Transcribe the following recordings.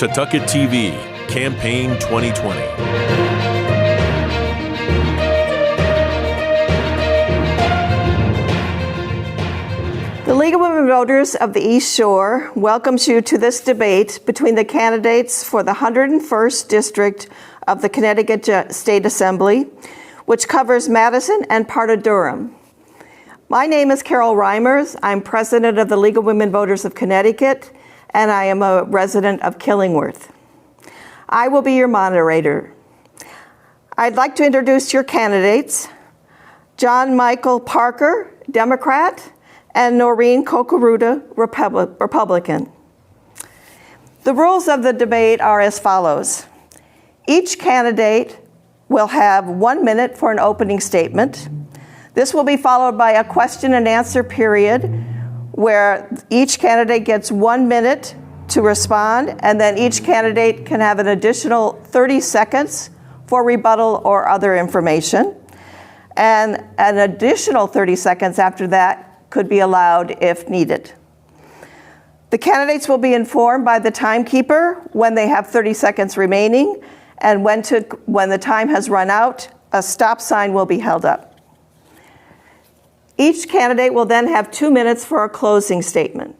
Tucket TV, Campaign 2020. The League of Women Voters of the East Shore welcomes you to this debate between the candidates for the 101st District of the Connecticut State Assembly, which covers Madison and part of Durham. My name is Carol Reimers. I'm president of the League of Women Voters of Connecticut, and I am a resident of Killingworth. I will be your moderator. I'd like to introduce your candidates: John Michael Parker, Democrat, and Noreen Kokoruda, Republican. The rules of the debate are as follows. Each candidate will have 1 minute for an opening statement. This will be followed by a question and answer period where each candidate gets 1 minute to respond, and then each candidate can have an additional 30 seconds for rebuttal or other information. And an additional 30 seconds after that could be allowed if needed. The candidates will be informed by the timekeeper when they have 30 seconds remaining, and when the time has run out, a stop sign will be held up. Each candidate will then have 2 minutes for a closing statement.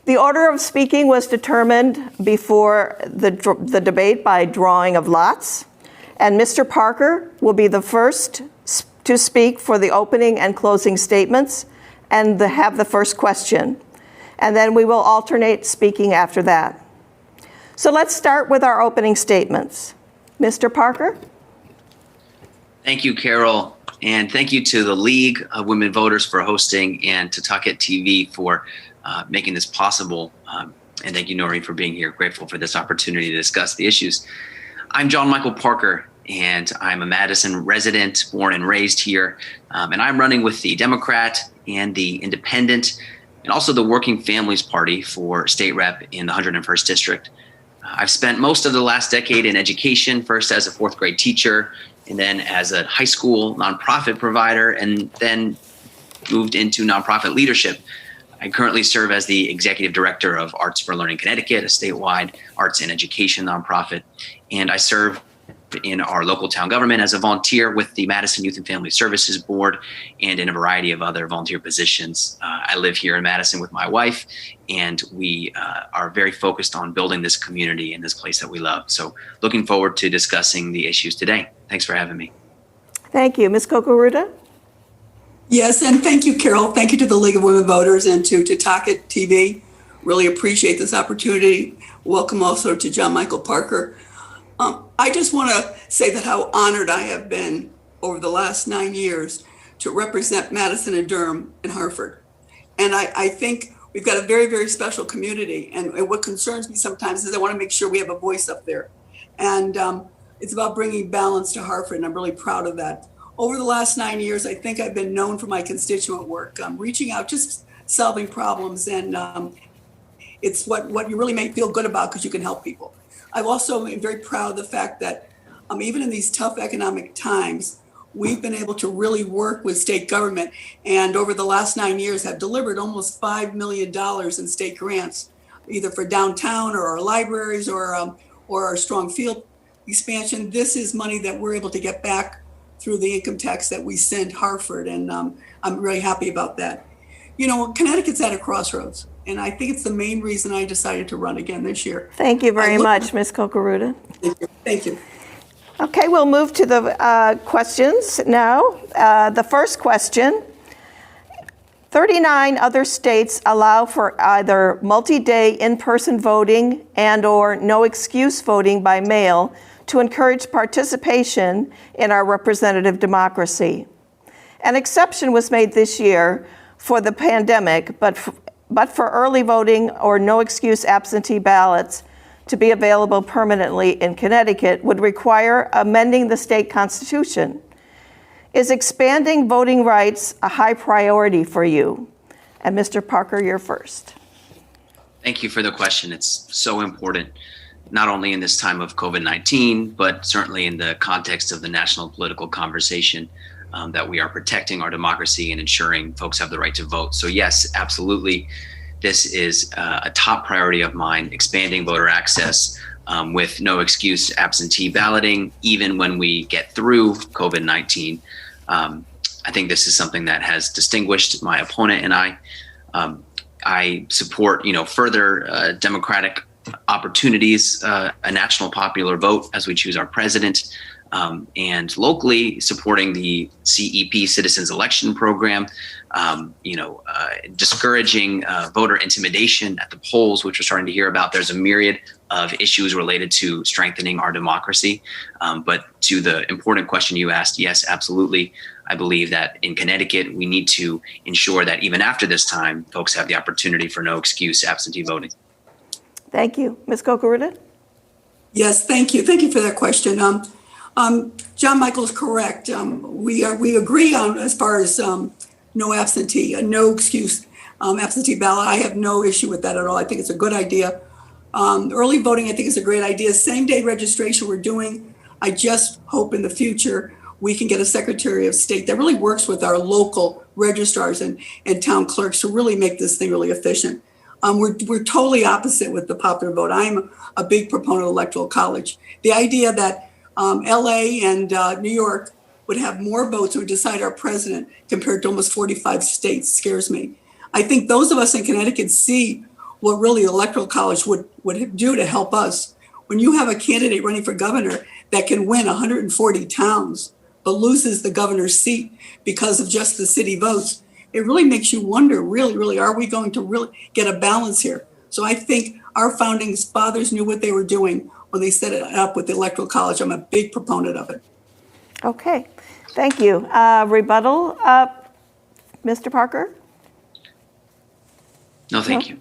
The order of speaking was determined before the debate by drawing of lots, and Mr. Parker will be the first to speak for the opening and closing statements and have the first question. And then we will alternate speaking after that. So let's start with our opening statements. Mr. Parker? Thank you, Carol. And thank you to the League of Women Voters for hosting, and to Tucket TV for making this possible. And thank you, Noreen, for being here. Grateful for this opportunity to discuss the issues. I'm John Michael Parker, and I'm a Madison resident, born and raised here. And I'm running with the Democrat and the Independent, and also the Working Families Party for state rep in the 101st District. I've spent most of the last decade in education, first as a fourth grade teacher, and then as a high school nonprofit provider, and then moved into nonprofit leadership. I currently serve as the executive director of Arts for Learning Connecticut, a statewide arts and education nonprofit, and I serve in our local town government as a volunteer with the Madison Youth and Family Services Board, and in a variety of other volunteer positions. I live here in Madison with my wife, and we are very focused on building this community and this place that we love. So looking forward to discussing the issues today. Thanks for having me. Thank you. Ms. Kokoruda? Yes, and thank you, Carol. Thank you to the League of Women Voters and to Tucket TV. Really appreciate this opportunity. Welcome also to John Michael Parker. I just want to say that how honored I have been over the last 9 years to represent Madison and Durham and Hartford. And I think we've got a very, very special community. And what concerns me sometimes is I want to make sure we have a voice up there. And it's about bringing balance to Hartford, and I'm really proud of that. Over the last 9 years, I think I've been known for my constituent work, reaching out, just solving problems. And it's what you really make feel good about, because you can help people. I've also been very proud of the fact that even in these tough economic times, we've been able to really work with state government, and over the last 9 years have delivered almost $5 million in state grants, either for downtown or our libraries or our strong field expansion. This is money that we're able to get back through the income tax that we send Hartford, and I'm really happy about that. You know, Connecticut's at a crossroads, and I think it's the main reason I decided to run again this year. Thank you very much, Ms. Kokoruda. Thank you. Okay, we'll move to the questions now. The first question: 39 other states allow for either multi-day in-person voting and/or no excuse voting by mail to encourage participation in our representative democracy. An exception was made this year for the pandemic, but for early voting or no excuse absentee ballots to be available permanently in Connecticut would require amending the state constitution. Is expanding voting rights a high priority for you? And Mr. Parker, you're first. Thank you for the question. It's so important, not only in this time of COVID-19, but certainly in the context of the national political conversation, that we are protecting our democracy and ensuring folks have the right to vote. So yes, absolutely. this is a top priority of mine, expanding voter access with no excuse absentee balloting, even when we get through COVID-19. I think this is something that has distinguished my opponent and I. I support, further democratic opportunities, a national popular vote as we choose our president, and locally supporting the CEP Citizens Election Program, discouraging voter intimidation at the polls, which we're starting to hear about. There's a myriad of issues related to strengthening our democracy. But to the important question you asked, yes, absolutely. I believe that in Connecticut, we need to ensure that even after this time, folks have the opportunity for no excuse absentee voting. Thank you. Ms. Kokoruda? Yes, thank you. Thank you for that question. John Michael is correct. We agree on as far as no absentee, no excuse absentee ballot. I have no issue with that at all. I think it's a good idea. Early voting, I think, is a great idea. Same day registration we're doing. I just hope in the future we can get a Secretary of State that really works with our local registrars and town clerks to really make this thing really efficient. We're totally opposite with the popular vote. I'm a big proponent of electoral college. The idea that LA and New York would have more votes who decide our president compared to almost 45 states scares me. I think those of us in Connecticut see what really electoral college would do to help us. When you have a candidate running for governor that can win 140 towns, but loses the governor's seat because of just the city votes, it really makes you wonder, really, are we going to really get a balance here? So I think our founding fathers knew what they were doing when they set it up with the electoral college. I'm a big proponent of it. Okay, thank you. Rebuttal, Mr. Parker? No, thank you.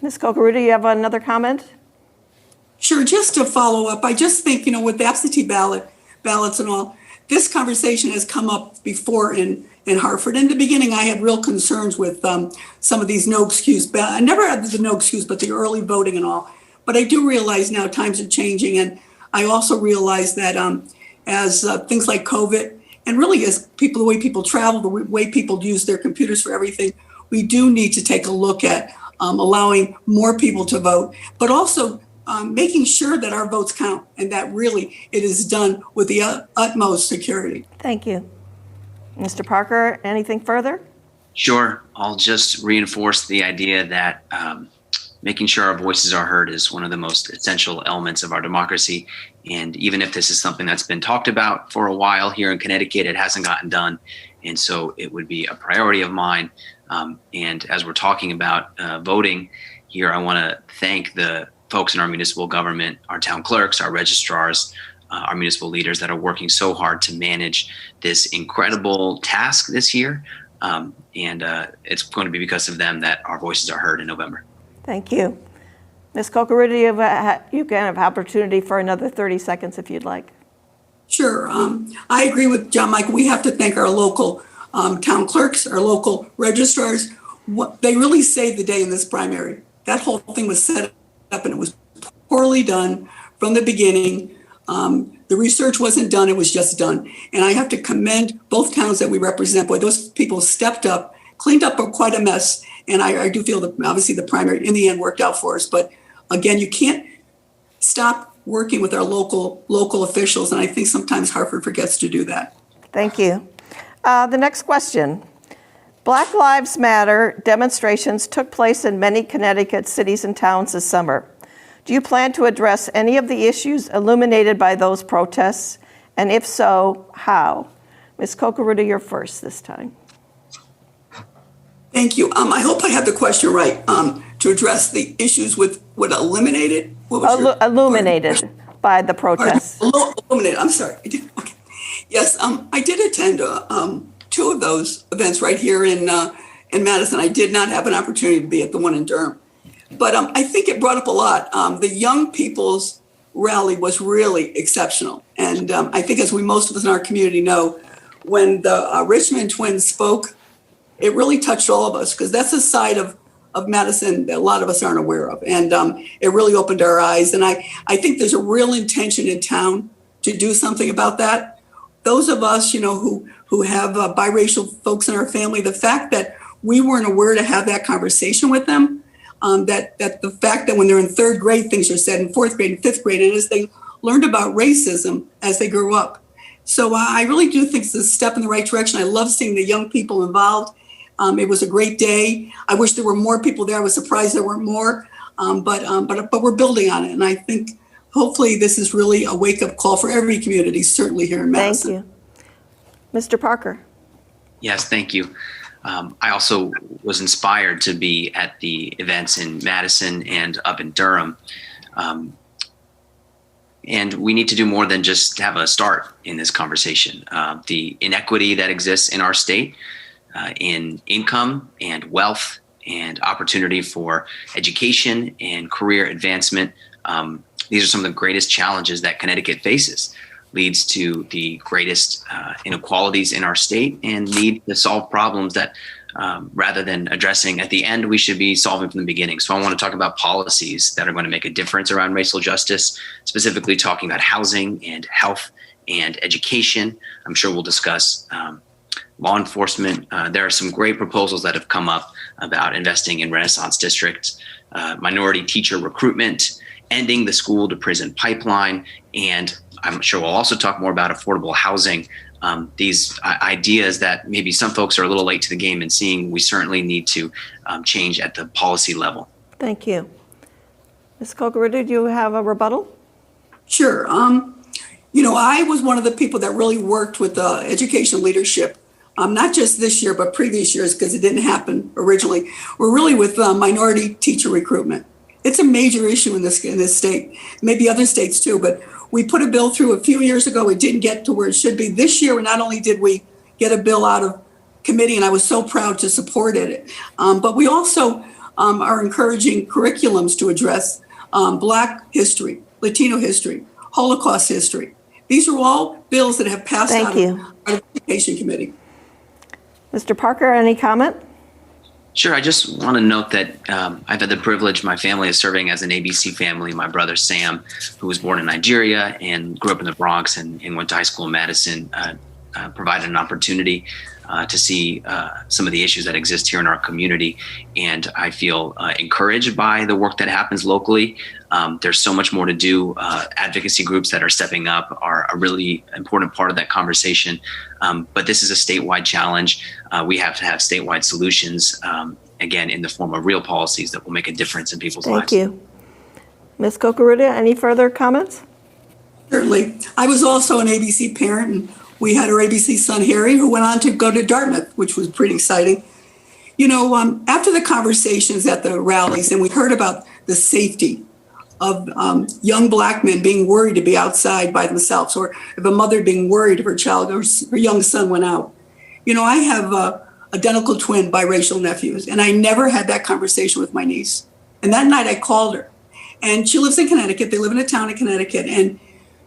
Ms. Kokoruda, you have another comment? Sure, just to follow up, I just think, with the absentee ballots and all, this conversation has come up before in Hartford. In the beginning, I had real concerns with some of these no excuse. I never had the no excuse, but the early voting and all. But I do realize now times are changing. And I also realize that as things like COVID and really as the way people travel, the way people use their computers for everything, we do need to take a look at allowing more people to vote, but also making sure that our votes count and that really it is done with the utmost security. Thank you. Mr. Parker, anything further? Sure. I'll just reinforce the idea that making sure our voices are heard is one of the most essential elements of our democracy. And even if this is something that's been talked about for a while here in Connecticut, it hasn't gotten done. And so it would be a priority of mine. And as we're talking about voting here, I want to thank the folks in our municipal government, our town clerks, our registrars, our municipal leaders that are working so hard to manage this incredible task this year. And it's going to be because of them that our voices are heard in November. Thank you. Ms. Kokoruda, you can have opportunity for another 30 seconds if you'd like. Sure. I agree with John Michael. We have to thank our local town clerks, our local registrars. They really saved the day in this primary. That whole thing was set up and it was poorly done from the beginning. The research wasn't done, it was just done. And I have to commend both towns that we represent. Boy, those people stepped up, cleaned up quite a mess. And I do feel that obviously the primary in the end worked out for us. But again, you can't stop working with our local officials. And I think sometimes Hartford forgets to do that. Thank you. The next question. Black Lives Matter demonstrations took place in many Connecticut cities and towns this summer. Do you plan to address any of the issues illuminated by those protests? And if so, how? Ms. Kokoruda, you're first this time. Thank you. I hope I have the question right. To address the issues with what eliminated? Illuminated by the protests. Illuminated, I'm sorry. Okay. Yes, I did attend two of those events right here in Madison. I did not have an opportunity to be at the one in Durham. But I think it brought up a lot. The young people's rally was really exceptional. And I think as most of us in our community know, when the Richmond twins spoke, it really touched all of us because that's a side of Madison that a lot of us aren't aware of. And it really opened our eyes. And I think there's a real intention in town to do something about that. Those of us, who have biracial folks in our family, the fact that we weren't aware to have that conversation with them that the fact that when they're in third grade, things are said in fourth grade and fifth grade, and as they learned about racism as they grew up. So I really do think it's a step in the right direction. I love seeing the young people involved. It was a great day. I wish there were more people there. I was surprised there weren't more, but we're building on it. And I think hopefully this is really a wake-up call for every community, certainly here in Madison. Thank you. Mr. Parker. Yes, thank you. I also was inspired to be at the events in Madison and up in Durham. And we need to do more than just have a start in this conversation. The inequity that exists in our state in income and wealth and opportunity for education and career advancement. These are some of the greatest challenges that Connecticut faces, leads to the greatest inequalities in our state and need to solve problems that rather than addressing at the end, we should be solving from the beginning. So I want to talk about policies that are going to make a difference around racial justice, specifically talking about housing and health and education. I'm sure we'll discuss law enforcement. There are some great proposals that have come up about investing in Renaissance districts, minority teacher recruitment, ending the school to prison pipeline, and I'm sure we'll also talk more about affordable housing. These ideas that maybe some folks are a little late to the game in seeing, we certainly need to change at the policy level. Thank you. Ms. Kokoruda, do you have a rebuttal? Sure. I was one of the people that really worked with education leadership, not just this year, but previous years, because it didn't happen originally. We're really with minority teacher recruitment. It's a major issue in this state, maybe other states too, but we put a bill through a few years ago. It didn't get to where it should be. This year, not only did we get a bill out of committee, and I was so proud to support it, but we also are encouraging curriculums to address Black history, Latino history, Holocaust history. These are all bills that have passed out of our education committee. Mr. Parker, any comment? Sure. I just want to note that I've had the privilege, my family is serving as an ABC family. My brother, Sam, who was born in Nigeria and grew up in the Bronx and went to high school in Madison, provided an opportunity to see some of the issues that exist here in our community. And I feel encouraged by the work that happens locally. There's so much more to do. Advocacy groups that are stepping up are a really important part of that conversation. But this is a statewide challenge. We have to have statewide solutions, again, in the form of real policies that will make a difference in people's lives. Thank you. Ms. Kokoruda, any further comments? Certainly. I was also an ABC parent, and we had our ABC son, Harry, who went on to go to Dartmouth, which was pretty exciting. After the conversations at the rallies, and we heard about the safety of young Black men being worried to be outside by themselves, or if a mother being worried if her child or her young son went out. I have identical twin biracial nephews, and I never had that conversation with my niece. And that night I called her, and she lives in Connecticut. They live in a town in Connecticut, and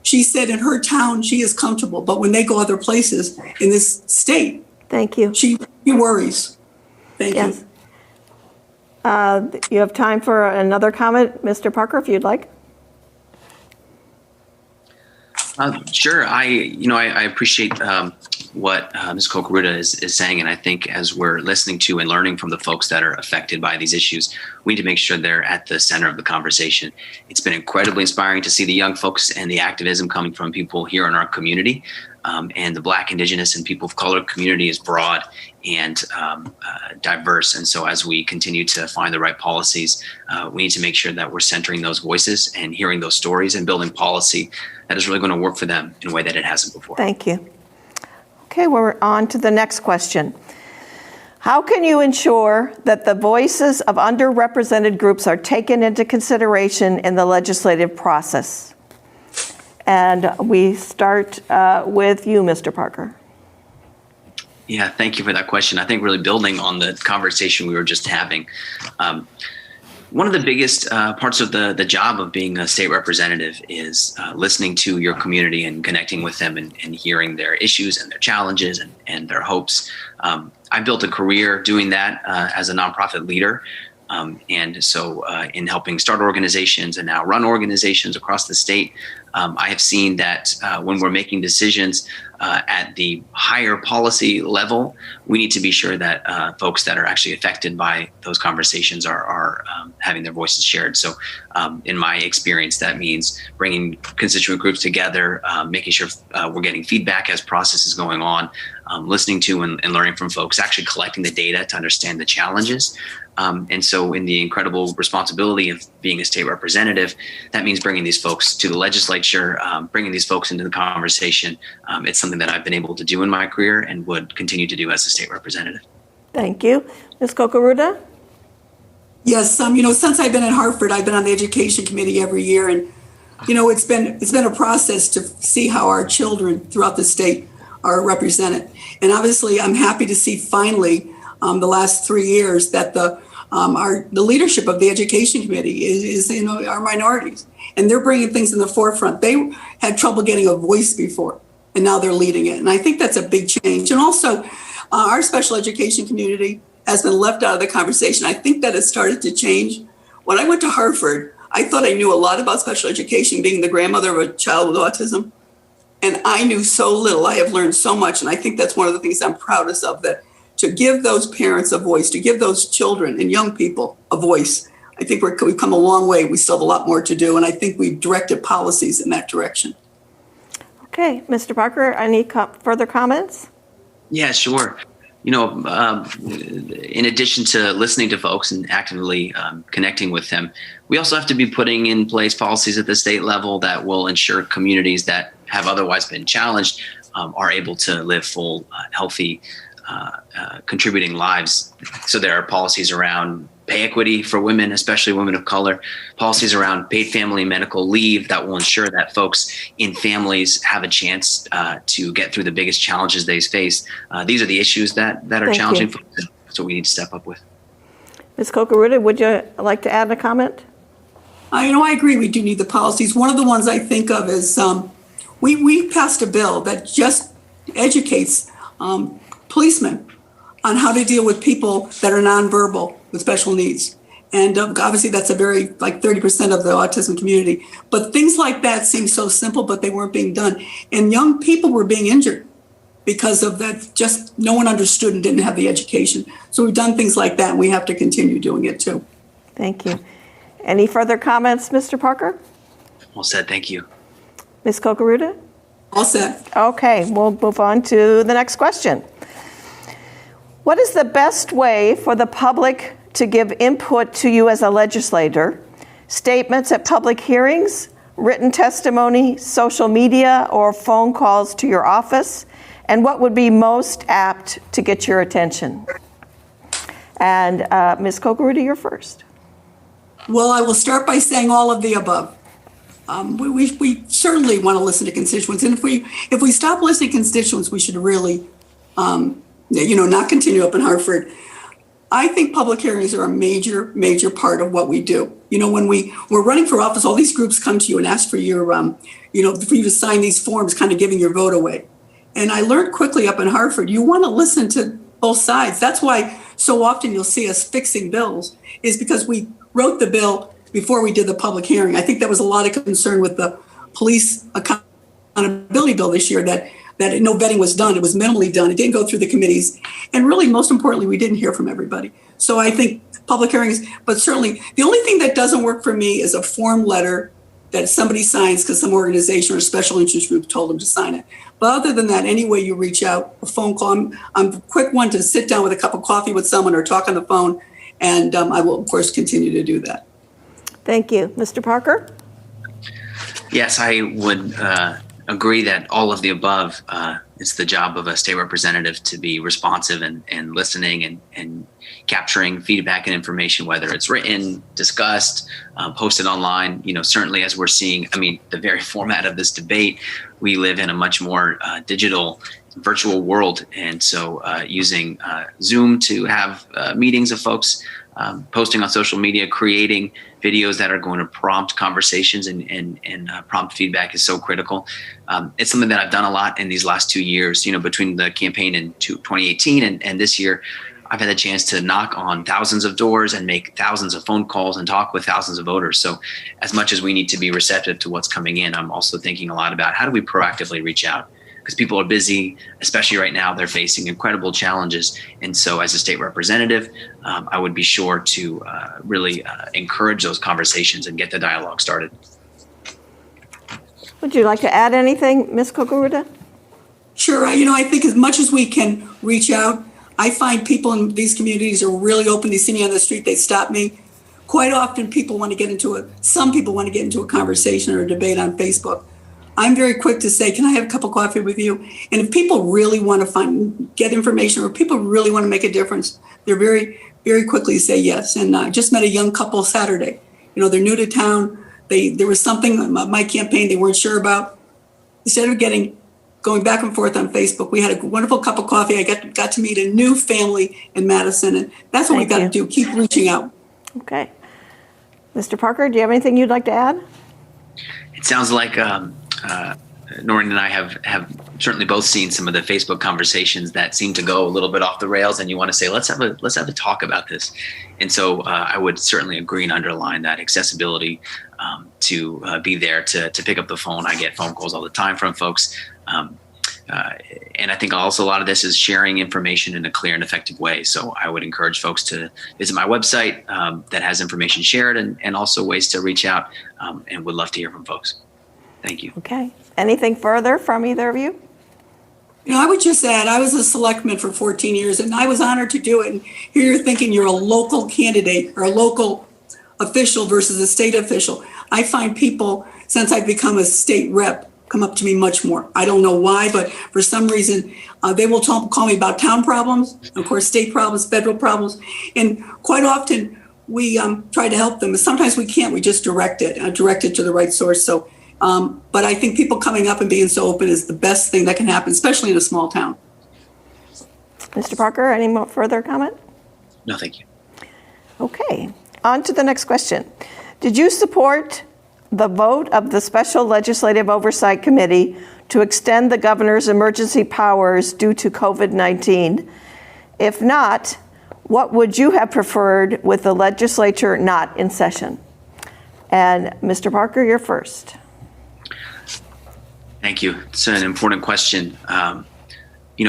she said in her town she is comfortable, but when they go other places in this state, thank you. She worries. Thank you. You have time for another comment, Mr. Parker, if you'd like. Sure. I appreciate what Ms. Kokoruda is saying, and I think as we're listening to and learning from the folks that are affected by these issues, we need to make sure they're at the center of the conversation. It's been incredibly inspiring to see the young folks and the activism coming from people here in our community. And the Black, Indigenous, and people of color community is broad and diverse. And so as we continue to find the right policies, we need to make sure that we're centering those voices and hearing those stories and building policy that is really going to work for them in a way that it hasn't before. Thank you. Okay, we're on to the next question. How can you ensure that the voices of underrepresented groups are taken into consideration in the legislative process? And we start with you, Mr. Parker. Yeah, thank you for that question. I think really building on the conversation we were just having, one of the biggest parts of the job of being a state representative is listening to your community and connecting with them and hearing their issues and their challenges and their hopes. I built a career doing that as a nonprofit leader And so in helping start organizations and now run organizations across the state, I have seen that when we're making decisions at the higher policy level, we need to be sure that folks that are actually affected by those conversations are having their voices shared. So in my experience, that means bringing constituent groups together, making sure we're getting feedback as process is going on, listening to and learning from folks, actually collecting the data to understand the challenges. And so in the incredible responsibility of being a state representative, that means bringing these folks to the legislature, bringing these folks into the conversation. It's something that I've been able to do in my career and would continue to do as a state representative. Thank you. Ms. Kokoruda? Yes, since I've been at Hartford, I've been on the education committee every year, and it's been a process to see how our children throughout the state are represented. And obviously, I'm happy to see finally the last 3 years that the leadership of the education committee is our minorities, and they're bringing things in the forefront. They had trouble getting a voice before, and now they're leading it. And I think that's a big change. And also, our special education community has been left out of the conversation. I think that has started to change. When I went to Hartford, I thought I knew a lot about special education, being the grandmother of a child with autism. And I knew so little. I have learned so much. And I think that's one of the things I'm proudest of, that to give those parents a voice, to give those children and young people a voice. I think we've come a long way. We still have a lot more to do. And I think we've directed policies in that direction. Okay, Mr. Parker, any further comments? Yeah, sure. In addition to listening to folks and actively connecting with them, we also have to be putting in place policies at the state level that will ensure communities that have otherwise been challenged are able to live full, healthy, contributing lives. So there are policies around pay equity for women, especially women of color, policies around paid family and medical leave that will ensure that folks in families have a chance to get through the biggest challenges they face. These are the issues that are challenging folks. That's what we need to step up with. Ms. Kokoruda, would you like to add a comment? I agree. We do need the policies. One of the ones I think of is we passed a bill that just educates policemen on how to deal with people that are nonverbal with special needs. And obviously that's a very, 30% of the autism community. But things like that seem so simple, but they weren't being done. And young people were being injured because of that. Just no one understood and didn't have the education. So we've done things like that, and we have to continue doing it too. Thank you. Any further comments, Mr. Parker? Well said. Thank you. Ms. Kokoruda? All set. Okay, we'll move on to the next question. What is the best way for the public to give input to you as a legislator? Statements at public hearings, written testimony, social media, or phone calls to your office? And what would be most apt to get your attention? And Ms. Kokoruda, you're first. Well, I will start by saying all of the above. We certainly want to listen to constituents. And if we stop listening to constituents, we should really not continue up in Hartford. I think public hearings are a major, major part of what we do. When we're running for office, all these groups come to you and ask for your, for you to sign these forms, kind of giving your vote away. And I learned quickly up in Hartford, you want to listen to both sides. That's why so often you'll see us fixing bills, is because we wrote the bill before we did the public hearing. I think there was a lot of concern with the police accountability bill this year that no vetting was done. It was minimally done. It didn't go through the committees. And really, most importantly, we didn't hear from everybody. So I think public hearings, but certainly the only thing that doesn't work for me is a form letter that somebody signs because some organization or special interest group told them to sign it. But other than that, any way you reach out, a phone call, I'm a quick one to sit down with a cup of coffee with someone or talk on the phone. And I will, of course, continue to do that. Thank you. Mr. Parker? Yes, I would agree that all of the above. It's the job of a state representative to be responsive and listening and capturing feedback and information, whether it's written, discussed, posted online. Certainly as we're seeing, the very format of this debate, we live in a much more digital, virtual world. And so using Zoom to have meetings of folks, posting on social media, creating videos that are going to prompt conversations and prompt feedback is so critical. It's something that I've done a lot in these last 2 years, between the campaign in 2018 and this year. I've had a chance to knock on thousands of doors and make thousands of phone calls and talk with thousands of voters. So as much as we need to be receptive to what's coming in, I'm also thinking a lot about how do we proactively reach out? Because people are busy, especially right now, they're facing incredible challenges. And so as a state representative, I would be sure to really encourage those conversations and get the dialogue started. Would you like to add anything, Ms. Kokoruda? Sure. I think as much as we can reach out, I find people in these communities are really open. They see me on the street, they stop me. Quite often some people want to get into a conversation or a debate on Facebook. I'm very quick to say, can I have a cup of coffee with you? And if people really want to get information, or people really want to make a difference, they're very, very quickly say yes. And I just met a young couple Saturday. They're new to town. There was something on my campaign they weren't sure about. Instead of going back and forth on Facebook, we had a wonderful cup of coffee. I got to meet a new family in Madison, and that's what we've got to do. Keep reaching out. Okay. Mr. Parker, do you have anything you'd like to add? It sounds like Noreen and I have certainly both seen some of the Facebook conversations that seem to go a little bit off the rails, and you want to say, let's have a talk about this. And so I would certainly agree and underline that accessibility to be there to pick up the phone. I get phone calls all the time from folks. And I think also a lot of this is sharing information in a clear and effective way. So I would encourage folks to visit my website that has information shared and also ways to reach out, and would love to hear from folks. Thank you. Okay. Anything further from either of you? I would just add, I was a selectman for 14 years, and I was honored to do it. And here you're thinking you're a local candidate or a local official versus a state official. I find people, since I've become a state rep, come up to me much more. I don't know why, but for some reason, they will call me about town problems, of course, state problems, federal problems. And quite often, we try to help them. Sometimes we can't. We just direct it to the right source. So. But I think people coming up and being so open is the best thing that can happen, especially in a small town. Mr. Parker, any more further comment? No, thank you. Okay, on to the next question. Did you support the vote of the Special Legislative Oversight Committee to extend the governor's emergency powers due to COVID-19? If not, what would you have preferred with the legislature not in session? And Mr. Parker, you're first. Thank you. It's an important question.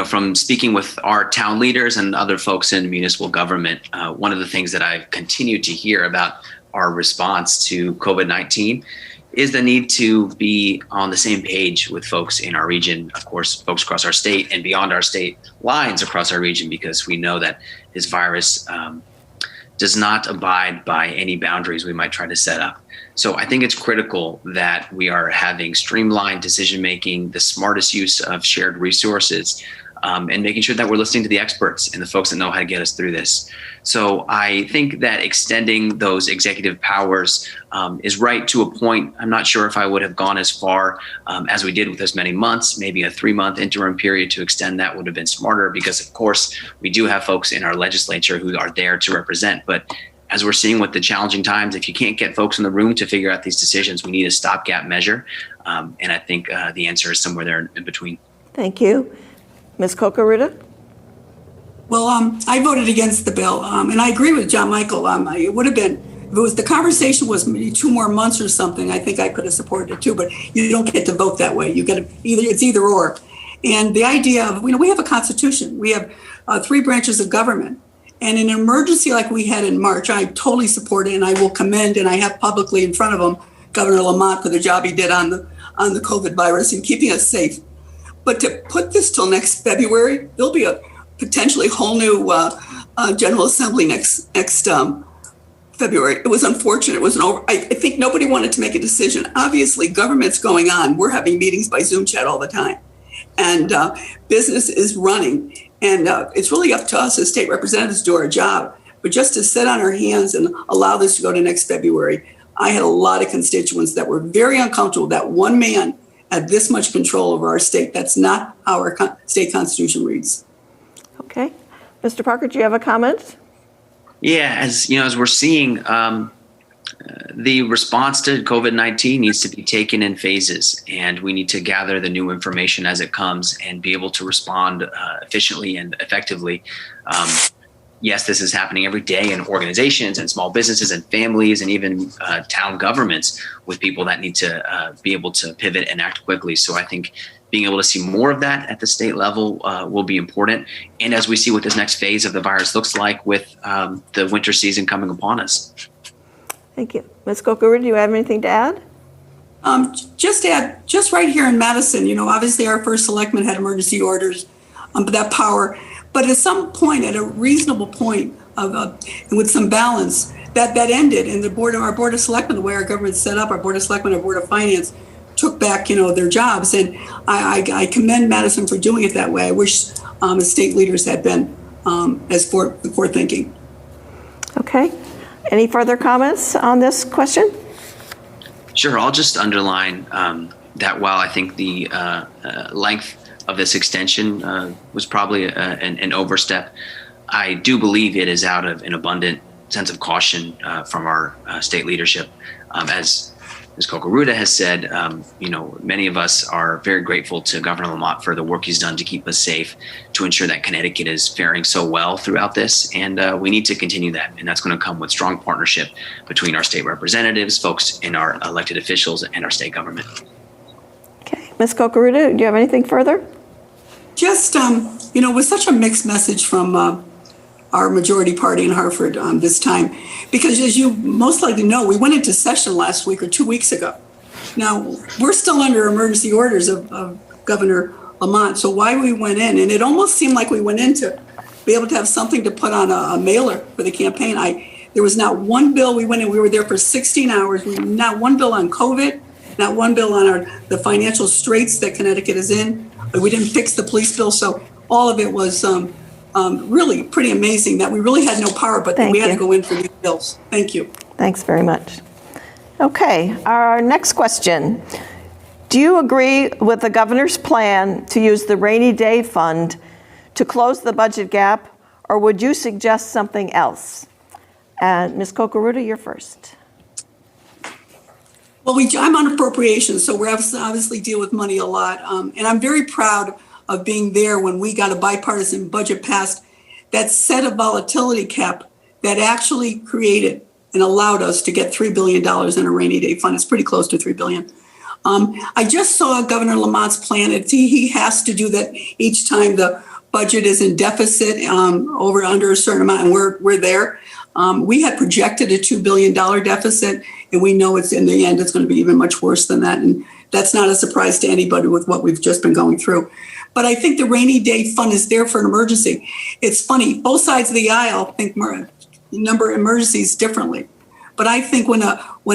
From speaking with our town leaders and other folks in municipal government, one of the things that I've continued to hear about our response to COVID-19 is the need to be on the same page with folks in our region, of course, folks across our state and beyond our state lines across our region, because we know that this virus does not abide by any boundaries we might try to set up. So I think it's critical that we are having streamlined decision-making, the smartest use of shared resources, and making sure that we're listening to the experts and the folks that know how to get us through this. So I think that extending those executive powers is right to a point. I'm not sure if I would have gone as far as we did with as many months. Maybe a 3-month interim period to extend that would have been smarter, because of course we do have folks in our legislature who are there to represent. But as we're seeing with the challenging times, if you can't get folks in the room to figure out these decisions, we need a stopgap measure. And I think the answer is somewhere there in between. Thank you. Ms. Kokoruda? Well, I voted against the bill, and I agree with John Michael. It would have been, if the conversation was maybe 2 more months or something, I think I could have supported it too, but you don't get to vote that way. You get it's either or. And the idea of, we have a constitution. We have 3 branches of government. And in an emergency like we had in March, I totally support it, and I will commend, and I have publicly in front of him, Governor Lamont for the job he did on the COVID virus and keeping us safe. But to put this till next February, there'll be a potentially whole new General Assembly next February. It was unfortunate. It was I think nobody wanted to make a decision. Obviously, government's going on. We're having meetings by Zoom chat all the time, and business is running. And it's really up to us as state representatives to do our job. But just to sit on our hands and allow this to go to next February, I had a lot of constituents that were very uncomfortable that one man had this much control over our state. That's not how our state constitution reads. Okay. Mr. Parker, do you have a comment? Yeah, as we're seeing, the response to COVID-19 needs to be taken in phases, and we need to gather the new information as it comes and be able to respond efficiently and effectively. yes, this is happening every day in organizations and small businesses and families and even town governments with people that need to be able to pivot and act quickly. So I think being able to see more of that at the state level will be important. And as we see what this next phase of the virus looks like with the winter season coming upon us. Thank you. Ms. Kokoruda, do you have anything to add? Just right here in Madison, obviously our first selectman had emergency orders, that power. But at some point, at a reasonable point and with some balance, that ended. And our board of selectmen, the way our government's set up, our board of selectmen, our board of finance, took back, their jobs. And I commend Madison for doing it that way. I wish the state leaders had been as forward thinking. Okay. Any further comments on this question? Sure. I'll just underline that while I think the length of this extension was probably an overstep, I do believe it is out of an abundant sense of caution from our state leadership. As Ms. Kokoruda has said, many of us are very grateful to Governor Lamont for the work he's done to keep us safe, to ensure that Connecticut is faring so well throughout this. And we need to continue that. And that's going to come with strong partnership between our state representatives, folks in our elected officials, and our state government. Okay. Ms. Kokoruda, do you have anything further? Just, with such a mixed message from our majority party in Hartford this time, because as you most likely know, we went into session last week or 2 weeks ago. Now, we're still under emergency orders of Governor Lamont, so why we went in, and it almost seemed like we went in to be able to have something to put on a mailer for the campaign. There was not one bill. We went in, we were there for 16 hours. Not one bill on COVID, not one bill on the financial straits that Connecticut is in. We didn't fix the police bill, so all of it was really pretty amazing that we really had no power, but we had to go in for these bills. Thank you. Thanks very much. Okay, our next question. Do you agree with the governor's plan to use the rainy day fund to close the budget gap, or would you suggest something else? And Ms. Kokoruda, you're first. Well, I'm on appropriations, so we obviously deal with money a lot. And I'm very proud of being there when we got a bipartisan budget passed that set a volatility cap that actually created and allowed us to get $3 billion in a rainy day fund. It's pretty close to $3 billion. I just saw Governor Lamont's plan. He has to do that each time the budget is in deficit under a certain amount, and we're there. We had projected a $2 billion deficit, and we know it's in the end it's going to be even much worse than that. And that's not a surprise to anybody with what we've just been going through. But I think the rainy day fund is there for an emergency. It's funny, both sides of the aisle think number emergencies differently. But I think when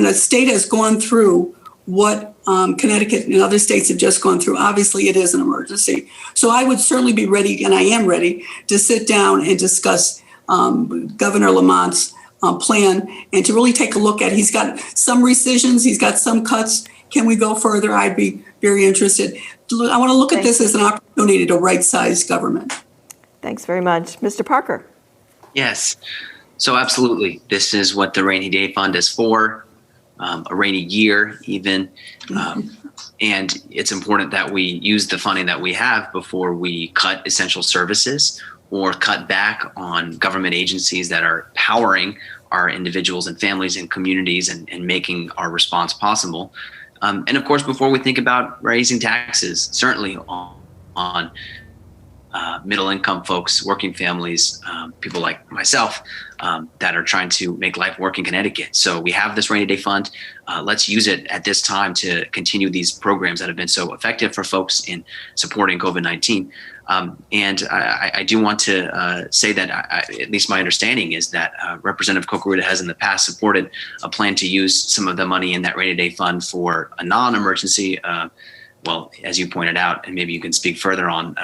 a state has gone through what Connecticut and other states have just gone through, obviously it is an emergency. So I would certainly be ready, and I am ready, to sit down and discuss Governor Lamont's plan and to really take a look at. He's got some rescissions, he's got some cuts. Can we go further? I'd be very interested. I want to look at this as an opportunity to right-size government. Thanks very much. Mr. Parker. Yes. So absolutely. This is what the rainy day fund is for, a rainy year even. And it's important that we use the funding that we have before we cut essential services or cut back on government agencies that are powering our individuals and families and communities and making our response possible. And of course, before we think about raising taxes, certainly on middle income folks, working families, people like myself that are trying to make life work in Connecticut. So we have this rainy day fund. Let's use it at this time to continue these programs that have been so effective for folks in supporting COVID-19. And I do want to say that at least my understanding is that Representative Kokoruda has in the past supported a plan to use some of the money in that rainy day fund for a non-emergency, well, as you pointed out, and maybe you can speak further on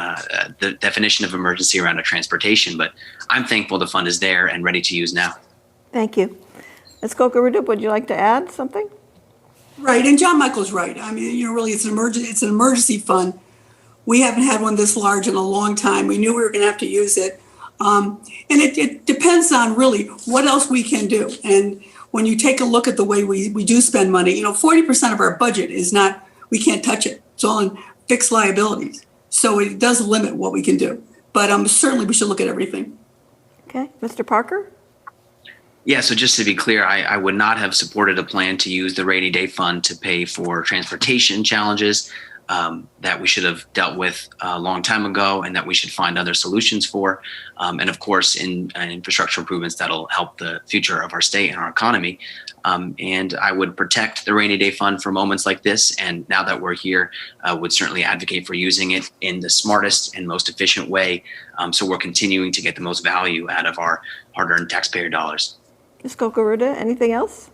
the definition of emergency around a transportation, but I'm thankful the fund is there and ready to use now. Thank you. Ms. Kokoruda, would you like to add something? Right, and John Michael's right. I mean, really, it's an emergency fund. We haven't had one this large in a long time. We knew we were going to have to use it. And it depends on really what else we can do. And when you take a look at the way we do spend money, 40% of our budget is not, we can't touch it. It's all in fixed liabilities. So it does limit what we can do. But certainly we should look at everything. Okay, Mr. Parker? Yeah, so just to be clear, I would not have supported a plan to use the rainy day fund to pay for transportation challenges that we should have dealt with a long time ago and that we should find other solutions for. And of course, in infrastructure improvements that'll help the future of our state and our economy. And I would protect the rainy day fund for moments like this. And now that we're here, would certainly advocate for using it in the smartest and most efficient way. So we're continuing to get the most value out of our hard-earned taxpayer dollars. Ms. Kokoruda, anything else?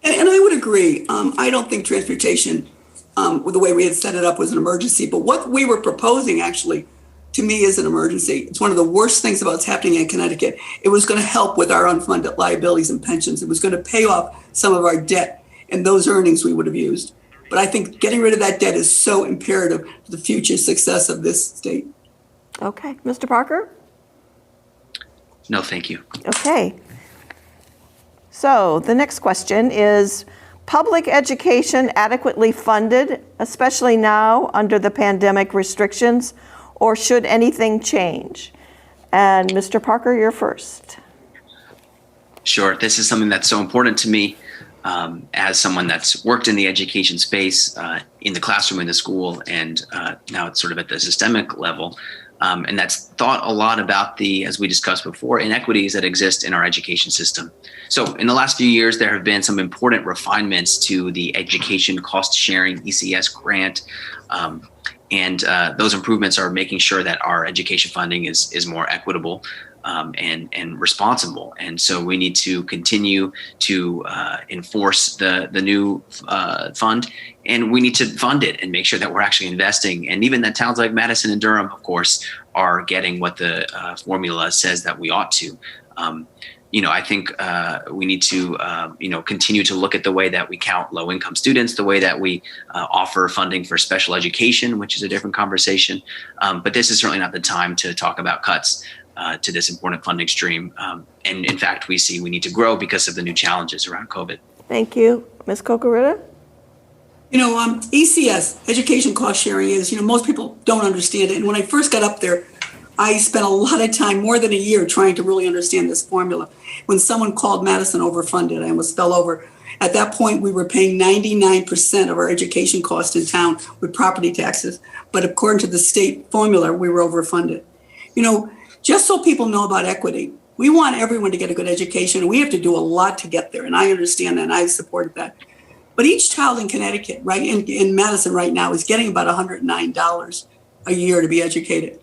And I would agree. I don't think transportation, with the way we had set it up, was an emergency. But what we were proposing, actually, to me, is an emergency. It's one of the worst things about what's happening in Connecticut. It was going to help with our unfunded liabilities and pensions. It was going to pay off some of our debt, and those earnings we would have used. But I think getting rid of that debt is so imperative to the future success of this state. Okay, Mr. Parker? No, thank you. Okay. So the next question is, public education adequately funded, especially now under the pandemic restrictions, or should anything change? And Mr. Parker, you're first. Sure. This is something that's so important to me as someone that's worked in the education space, in the classroom, in the school, and now it's sort of at the systemic level. And that's thought a lot about the, as we discussed before, inequities that exist in our education system. So in the last few years, there have been some important refinements to the education cost sharing ECS grant. And those improvements are making sure that our education funding is more equitable and responsible. And so we need to continue to enforce the new fund, and we need to fund it and make sure that we're actually investing. And even that towns like Madison and Durham, of course, are getting what the formula says that we ought to. I think we need to, continue to look at the way that we count low-income students, the way that we offer funding for special education, which is a different conversation. But this is certainly not the time to talk about cuts to this important funding stream. And in fact, we see we need to grow because of the new challenges around COVID. Thank you. Ms. Kokoruda? ECS, education cost sharing, is, most people don't understand it. And when I first got up there, I spent a lot of time, more than a year, trying to really understand this formula. When someone called Madison overfunded, I almost fell over. At that point, we were paying 99% of our education cost in town with property taxes. But according to the state formula, we were overfunded. Just so people know about equity, we want everyone to get a good education, and we have to do a lot to get there. And I understand that, and I supported that. But each child in Connecticut, right, in Madison right now, is getting about $109 a year to be educated.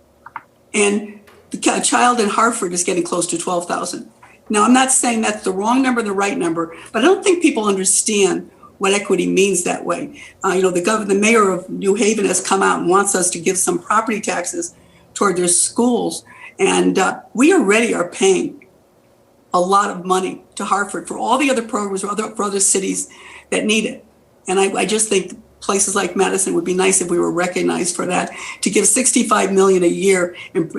And the child in Hartford is getting close to $12,000. Now, I'm not saying that's the wrong number, the right number, but I don't think people understand what equity means that way. The mayor of New Haven has come out and wants us to give some property taxes toward their schools. And we already are paying a lot of money to Hartford for all the other programs for other cities that need it. And I just think places like Madison would be nice if we were recognized for that, to give $65 million a year in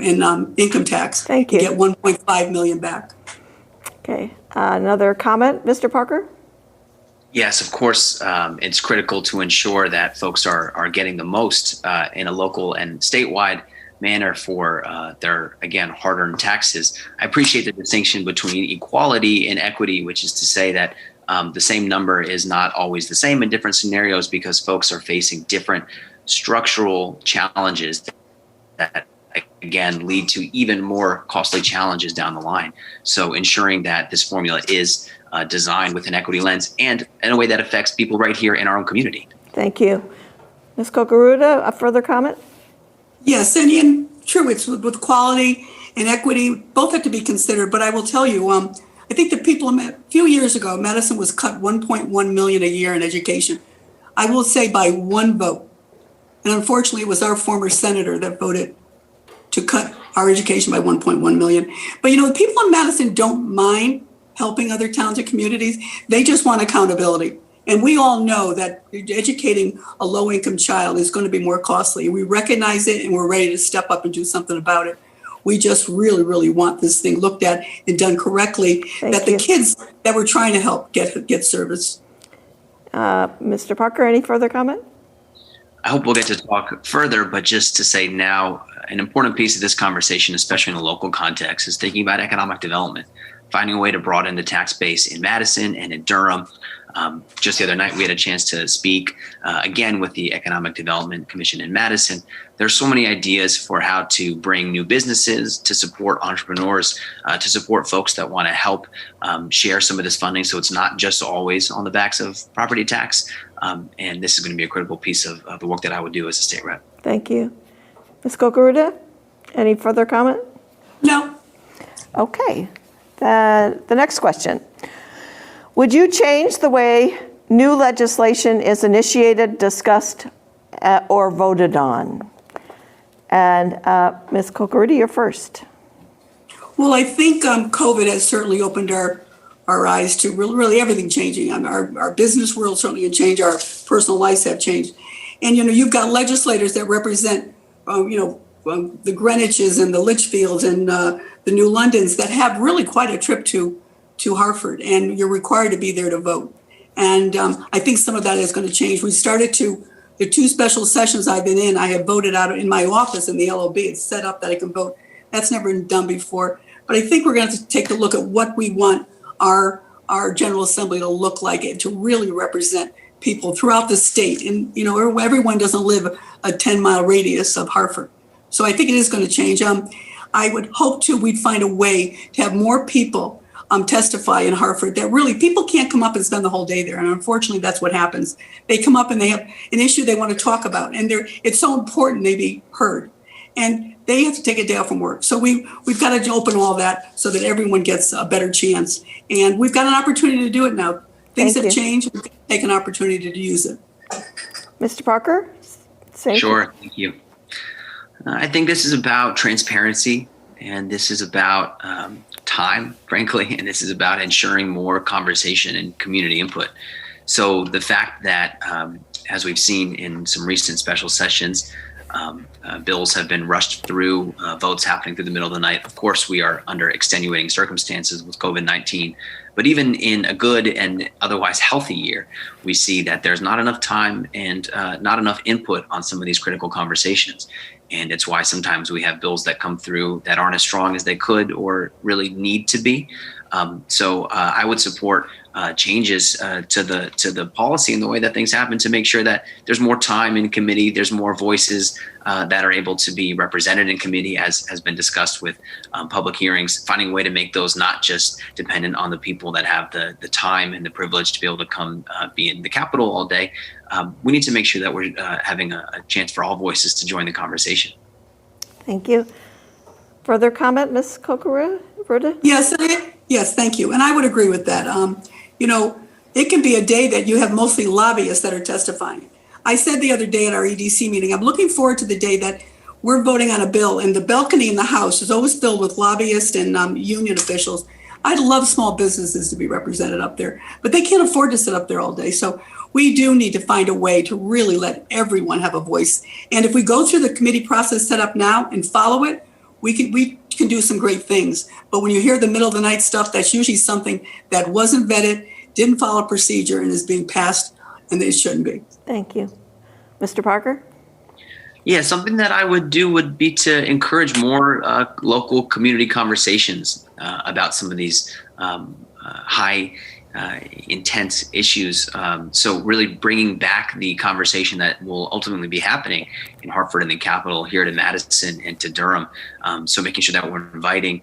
income tax. Thank you. To get $1.5 million back. Okay. Another comment, Mr. Parker? Yes, of course, it's critical to ensure that folks are getting the most in a local and statewide manner for their, again, hard-earned taxes. I appreciate the distinction between equality and equity, which is to say that the same number is not always the same in different scenarios because folks are facing different structural challenges that again lead to even more costly challenges down the line. So ensuring that this formula is designed with an equity lens and in a way that affects people right here in our own community. Thank you. Ms. Kokoruda, a further comment? Yes, and true, it's with quality and equity, both have to be considered. But I will tell you, I think the people a few years ago, Madison was cut $1.1 million a year in education. I will say by one vote. And unfortunately, it was our former senator that voted to cut our education by $1.1 million. But the people in Madison don't mind helping other towns and communities. They just want accountability. And we all know that educating a low-income child is going to be more costly. We recognize it, and we're ready to step up and do something about it. We just really, really want this thing looked at and done correctly, that the kids that we're trying to help get service. Mr. Parker, any further comment? I hope we'll get to talk further, but just to say now, an important piece of this conversation, especially in a local context, is thinking about economic development, finding a way to broaden the tax base in Madison and in Durham. Just the other night, we had a chance to speak again with the Economic Development Commission in Madison. There's so many ideas for how to bring new businesses, to support entrepreneurs, to support folks that want to help share some of this funding, so it's not just always on the backs of property tax. And this is going to be a critical piece of the work that I would do as a state rep. Thank you. Ms. Kokoruda, any further comment? No. Okay. The next question. Would you change the way new legislation is initiated, discussed, or voted on? And Ms. Kokoruda, you're first. Well, I think COVID has certainly opened our eyes to really everything changing. Our business world certainly has changed. Our personal lives have changed. And, you've got legislators that represent, the Greenwiches and the Litchfields and the New Londons that have really quite a trip to Hartford, and you're required to be there to vote. And I think some of that is going to change. We started the 2 special sessions I've been in, I have voted out in my office in the LOB. It's set up that I can vote. That's never been done before. But I think we're going to have to take a look at what we want our General Assembly to look like and to really represent people throughout the state. And, everyone doesn't live a 10-mile radius of Hartford. So I think it is going to change. I would hope we'd find a way to have more people testify in Hartford that really people can't come up and spend the whole day there. And unfortunately, that's what happens. They come up and they have an issue they want to talk about. And it's so important they be heard. And they have to take a day off from work. So we've got to open all that so that everyone gets a better chance. And we've got an opportunity to do it now. Things have changed. We've got to take an opportunity to use it. Mr. Parker? Sure. Thank you. I think this is about transparency, and this is about time, frankly, and this is about ensuring more conversation and community input. So the fact that, as we've seen in some recent special sessions, bills have been rushed through, votes happening through the middle of the night. Of course, we are under extenuating circumstances with COVID-19, but even in a good and otherwise healthy year, we see that there's not enough time and not enough input on some of these critical conversations. And it's why sometimes we have bills that come through that aren't as strong as they could or really need to be. So I would support changes to the policy and the way that things happen to make sure that there's more time in committee, there's more voices that are able to be represented in committee, as has been discussed with public hearings, finding a way to make those not just dependent on the people that have the time and the privilege to be able to come be in the Capitol all day. We need to make sure that we're having a chance for all voices to join the conversation. Thank you. Further comment, Ms. Kokoruda? Yes, thank you. And I would agree with that. It can be a day that you have mostly lobbyists that are testifying. I said the other day at our EDC meeting, I'm looking forward to the day that we're voting on a bill and the balcony in the House is always filled with lobbyists and union officials. I'd love small businesses to be represented up there, but they can't afford to sit up there all day. So we do need to find a way to really let everyone have a voice. And if we go through the committee process set up now and follow it, we can do some great things. But when you hear the middle of the night stuff, that's usually something that wasn't vetted, didn't follow procedure, and is being passed, and it shouldn't be. Thank you. Mr. Parker? Yeah, something that I would do would be to encourage more local community conversations about some of these high intense issues. So really bringing back the conversation that will ultimately be happening in Hartford and the Capitol, here to Madison and to Durham. So making sure that we're inviting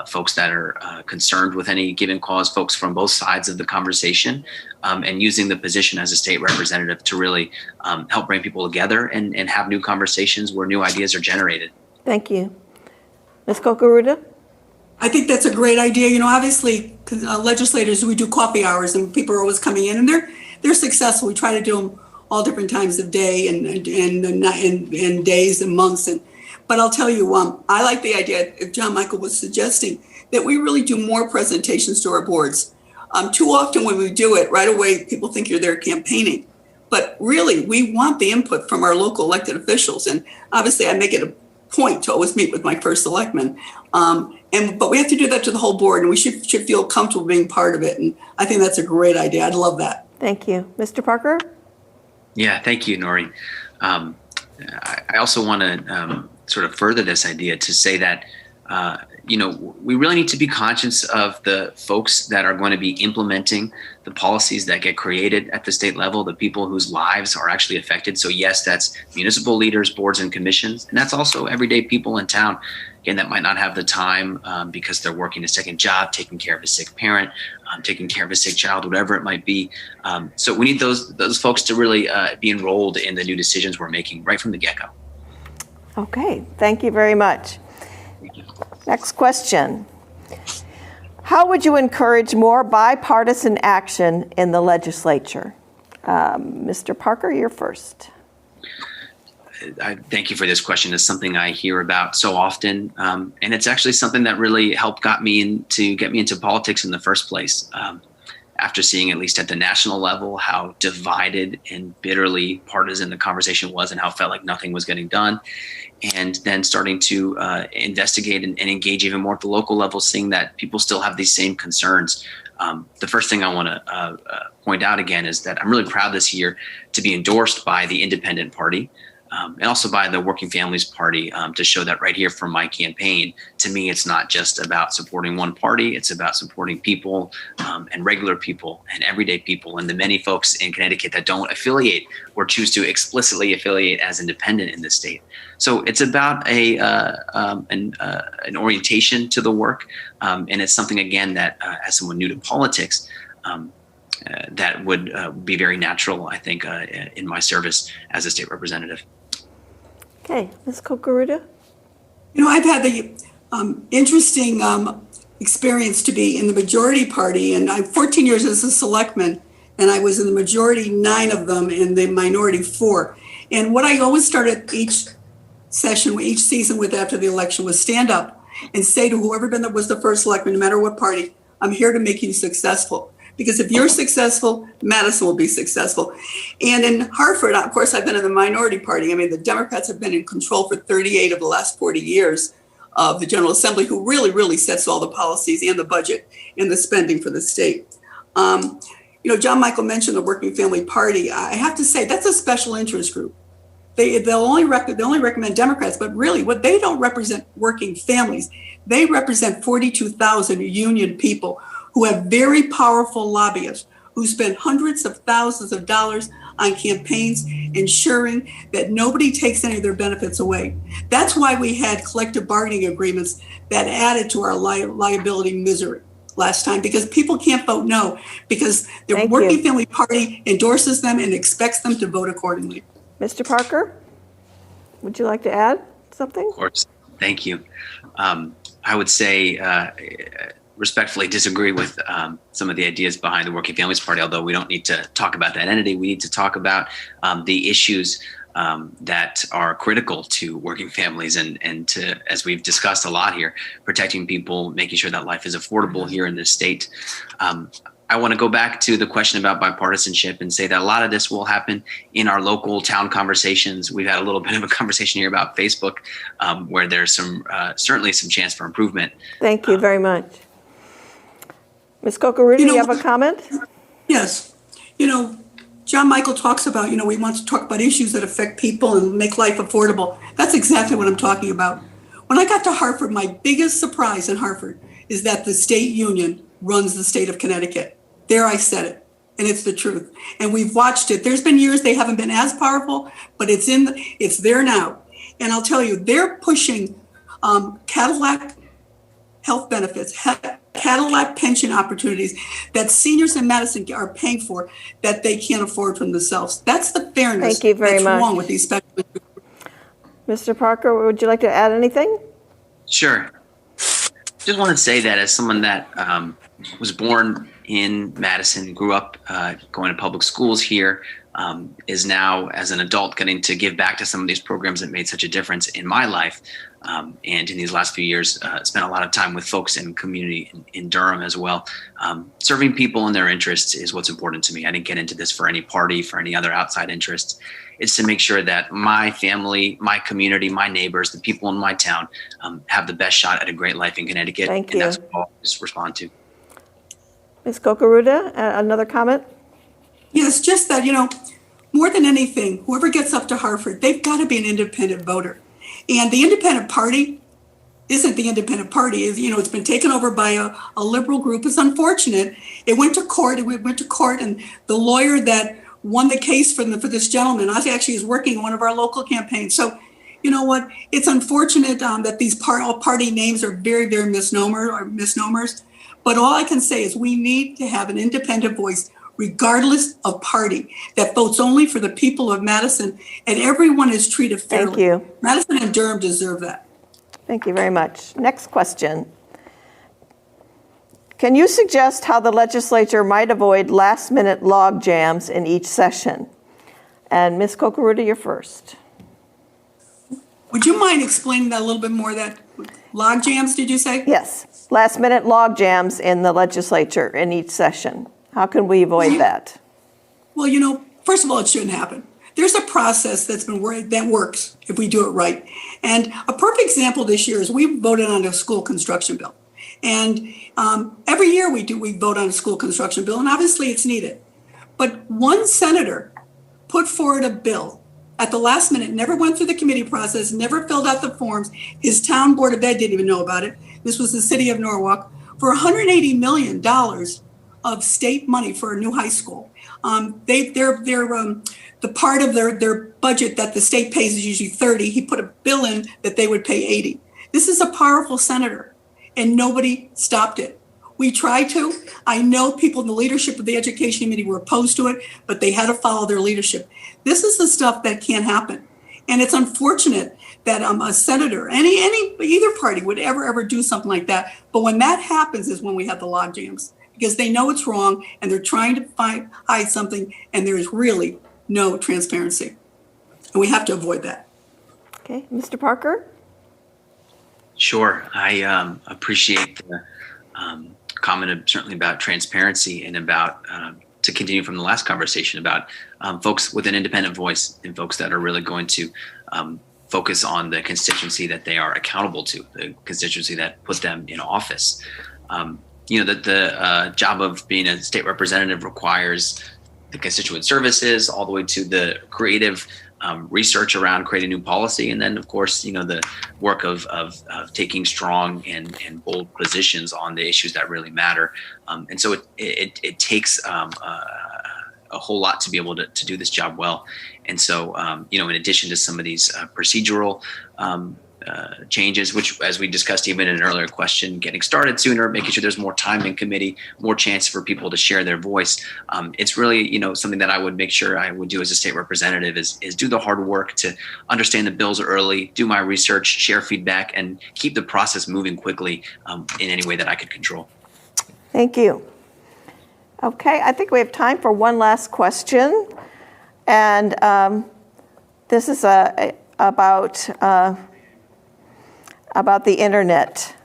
folks that are concerned with any given cause, folks from both sides of the conversation, and using the position as a state representative to really help bring people together and have new conversations where new ideas are generated. Thank you. Ms. Kokoruda? I think that's a great idea. Obviously, legislators, we do coffee hours and people are always coming in and they're successful. We try to do them all different times of day and days and months. But I'll tell you, I like the idea, if John Michael was suggesting, that we really do more presentations to our boards. Too often when we do it, right away, people think you're there campaigning. But really, we want the input from our local elected officials. And obviously, I make it a point to always meet with my first selectman. But we have to do that to the whole board, and we should feel comfortable being part of it. And I think that's a great idea. I'd love that. Thank you. Mr. Parker? Yeah, thank you, Noreen. I also want to sort of further this idea to say that, we really need to be conscious of the folks that are going to be implementing the policies that get created at the state level, the people whose lives are actually affected. So yes, that's municipal leaders, boards, and commissions. And that's also everyday people in town, again, that might not have the time because they're working a second job, taking care of a sick parent, taking care of a sick child, whatever it might be. So we need those folks to really be enrolled in the new decisions we're making right from the get-go. Okay, thank you very much. Next question. How would you encourage more bipartisan action in the legislature? Mr. Parker, you're first. I thank you for this question. It's something I hear about so often, and it's actually something that really helped get me into politics in the first place. After seeing, at least at the national level, how divided and bitterly partisan the conversation was and how it felt like nothing was getting done. And then starting to investigate and engage even more at the local level, seeing that people still have these same concerns. The first thing I want to point out again is that I'm really proud this year to be endorsed by the Independent Party. And also by the Working Families Party to show that right here from my campaign, to me, it's not just about supporting one party, it's about supporting people and regular people and everyday people and the many folks in Connecticut that don't affiliate or choose to explicitly affiliate as independent in this state. So it's about an orientation to the work. And it's something, again, that as someone new to politics, that would be very natural, I think, in my service as a state representative. Okay, Ms. Kokoruda? I've had the interesting experience to be in the majority party, and I'm 14 years as a selectman, and I was in the majority 9 of them, in the minority 4. And what I always started each session, each season with after the election was stand up and say to whoever was the first selectman, no matter what party, I'm here to make you successful. Because if you're successful, Madison will be successful. And in Hartford, of course, I've been in the minority party. I mean, the Democrats have been in control for 38 of the last 40 years of the General Assembly, who really, really sets all the policies and the budget and the spending for the state. John Michael mentioned the Working Family Party. I have to say, that's a special interest group. They'll only recommend Democrats, but really what they don't represent working families. They represent 42,000 union people who have very powerful lobbyists who spend hundreds of thousands of dollars on campaigns, ensuring that nobody takes any of their benefits away. That's why we had collective bargaining agreements that added to our liability misery last time, because people can't vote no, because the Working Family Party endorses them and expects them to vote accordingly. Mr. Parker, would you like to add something? Of course. Thank you. I would say, respectfully disagree with some of the ideas behind the Working Families Party, although we don't need to talk about that entity. We need to talk about the issues that are critical to working families and to, as we've discussed a lot here, protecting people, making sure that life is affordable here in this state. I want to go back to the question about bipartisanship and say that a lot of this will happen in our local town conversations. We've had a little bit of a conversation here about Facebook, where there's certainly some chance for improvement. Thank you very much. Ms. Kokoruda, you have a comment? Yes. John Michael talks about, we want to talk about issues that affect people and make life affordable. That's exactly what I'm talking about. When I got to Hartford, my biggest surprise in Hartford is that the state union runs the state of Connecticut. There, I said it, and it's the truth. And we've watched it. There's been years they haven't been as powerful, but it's there now. And I'll tell you, they're pushing Cadillac health benefits, Cadillac pension opportunities that seniors in Madison are paying for that they can't afford for themselves. That's the fairness that's wrong with these special. Mr. Parker, would you like to add anything? Sure. Just want to say that as someone that was born in Madison, grew up going to public schools here, is now as an adult getting to give back to some of these programs that made such a difference in my life. And in these last few years, spent a lot of time with folks in community in Durham as well. Serving people and their interests is what's important to me. I didn't get into this for any party, for any other outside interests. It's to make sure that my family, my community, my neighbors, the people in my town have the best shot at a great life in Connecticut. Thank you. And that's what I'll always respond to. Ms. Kokoruda, another comment? Yes, just that, more than anything, whoever gets up to Hartford, they've got to be an independent voter. And the independent party isn't the independent party. It's been taken over by a liberal group. It's unfortunate. It went to court, and the lawyer that won the case for this gentleman actually is working in one of our local campaigns. So, you know what? It's unfortunate that these all party names are very, very misnomers. But all I can say is we need to have an independent voice, regardless of party, that votes only for the people of Madison, and everyone is treated fairly. Thank you. Madison and Durham deserve that. Thank you very much. Next question. Can you suggest how the legislature might avoid last-minute log jams in each session? And Ms. Kokoruda, you're first. Would you mind explaining that a little bit more? That log jams, did you say? Yes, last-minute log jams in the legislature in each session. How can we avoid that? Well, first of all, it shouldn't happen. There's a process that works if we do it right. And a perfect example this year is we voted on a school construction bill. And every year we vote on a school construction bill, and obviously it's needed. But one senator put forward a bill at the last minute, never went through the committee process, never filled out the forms. His town board of ed didn't even know about it. This was the city of Norwalk, for $180 million of state money for a new high school. The part of their budget that the state pays is usually 30. He put a bill in that they would pay 80. This is a powerful senator, and nobody stopped it. We tried to. I know people in the leadership of the Education Committee were opposed to it, but they had to follow their leadership. This is the stuff that can't happen. And it's unfortunate that a senator, either party would ever do something like that. But when that happens is when we have the log jams, because they know it's wrong and they're trying to hide something, and there is really no transparency. And we have to avoid that. Okay, Mr. Parker? Sure. I appreciate the comment certainly about transparency and about, to continue from the last conversation, about folks with an independent voice and folks that are really going to focus on the constituency that they are accountable to, the constituency that put them in office. That the job of being a state representative requires the constituent services all the way to the creative research around creating new policy. And then, of course, the work of taking strong and bold positions on the issues that really matter. And so it takes a whole lot to be able to do this job well. And so, in addition to some of these procedural changes, which, as we discussed even in an earlier question, getting started sooner, making sure there's more time in committee, more chance for people to share their voice. It's really, something that I would make sure I would do as a state representative is do the hard work to understand the bills early, do my research, share feedback, and keep the process moving quickly in any way that I could control. Thank you. Okay, I think we have time for one last question. And this is about the internet.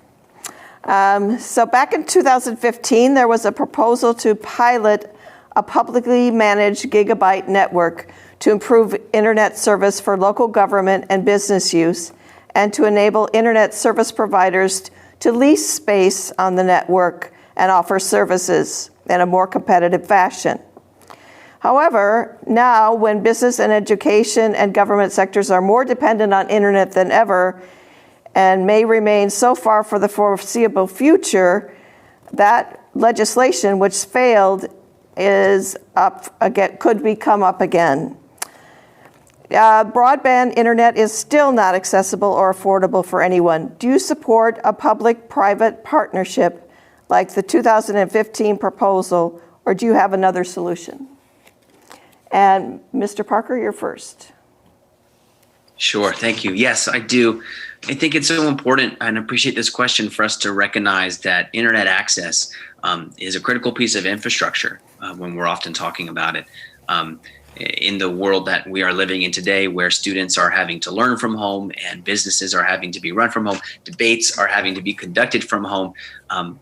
So back in 2015, there was a proposal to pilot a publicly managed gigabyte network to improve internet service for local government and business use, and to enable internet service providers to lease space on the network and offer services in a more competitive fashion. However, now when business and education and government sectors are more dependent on internet than ever, and may remain so far for the foreseeable future, that legislation which failed is up again, could become up again. Broadband internet is still not accessible or affordable for anyone. Do you support a public-private partnership like the 2015 proposal, or do you have another solution? And Mr. Parker, you're first. Sure, thank you. Yes, I do. I think it's so important, and I appreciate this question, for us to recognize that internet access is a critical piece of infrastructure when we're often talking about it. In the world that we are living in today, where students are having to learn from home and businesses are having to be run from home, debates are having to be conducted from home,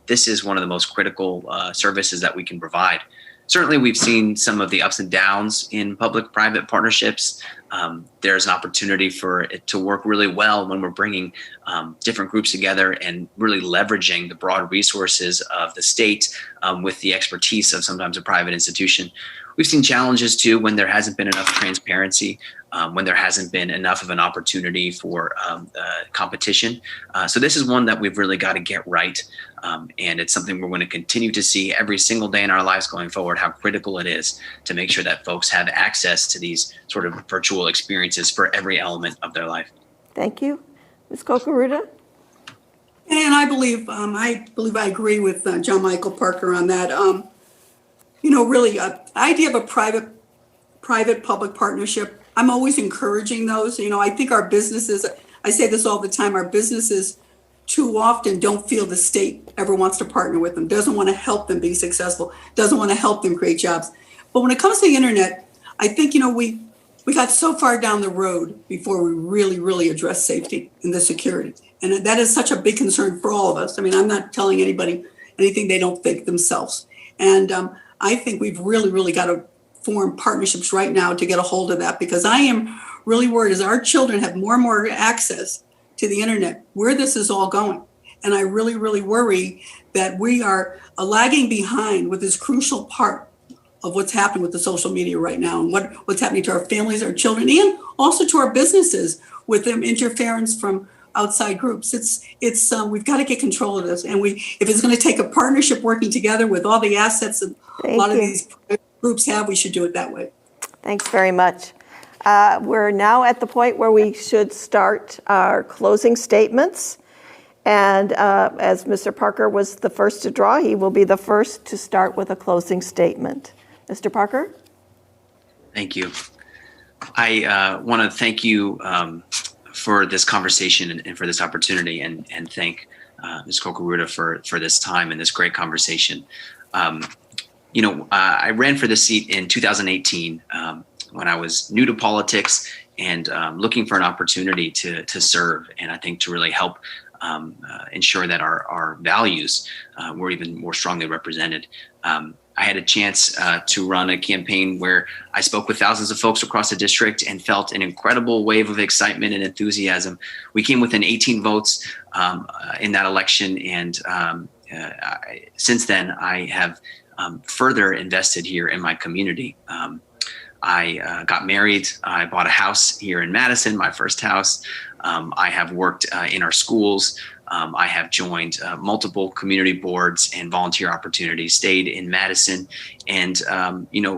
this is one of the most critical services that we can provide. Certainly, we've seen some of the ups and downs in public-private partnerships. There's an opportunity for it to work really well when we're bringing different groups together and really leveraging the broad resources of the state with the expertise of sometimes a private institution. we've seen challenges too when there hasn't been enough transparency, when there hasn't been enough of an opportunity for competition. So this is one that we've really got to get right. And it's something we're going to continue to see every single day in our lives going forward, how critical it is to make sure that folks have access to these sort of virtual experiences for every element of their life. Thank you. Ms. Kokoruda? And I believe I agree with John Michael Parker on that. Really, the idea of a private-public partnership, I'm always encouraging those. I think our businesses, I say this all the time, our businesses too often don't feel the state ever wants to partner with them, doesn't want to help them be successful, doesn't want to help them create jobs. But when it comes to the internet, I think, we got so far down the road before we really address safety and the security. And that is such a big concern for all of us. I mean, I'm not telling anybody anything they don't think themselves. And I think we've really got to form partnerships right now to get a hold of that, because I am really worried as our children have more and more access to the internet, where this is all going. And I really worry that we are lagging behind with this crucial part of what's happening with the social media right now, and what's happening to our families, our children, and also to our businesses with them interference from outside groups. It's we've got to get control of this, and if it's going to take a partnership working together with all the assets that a lot of these groups have, we should do it that way. Thanks very much. We're now at the point where we should start our closing statements. And as Mr. Parker was the first to draw, he will be the first to start with a closing statement. Mr. Parker? Thank you. I want to thank you for this conversation and for this opportunity, and thank Ms. Kokoruda for this time and this great conversation. I ran for this seat in 2018 when I was new to politics and looking for an opportunity to serve, and I think to really help ensure that our values were even more strongly represented. I had a chance to run a campaign where I spoke with thousands of folks across the district and felt an incredible wave of excitement and enthusiasm. We came within 18 votes in that election, and since then I have further invested here in my community. I got married. I bought a house here in Madison, my first house. I have worked in our schools. I have joined multiple community boards and volunteer opportunities, stayed in Madison, and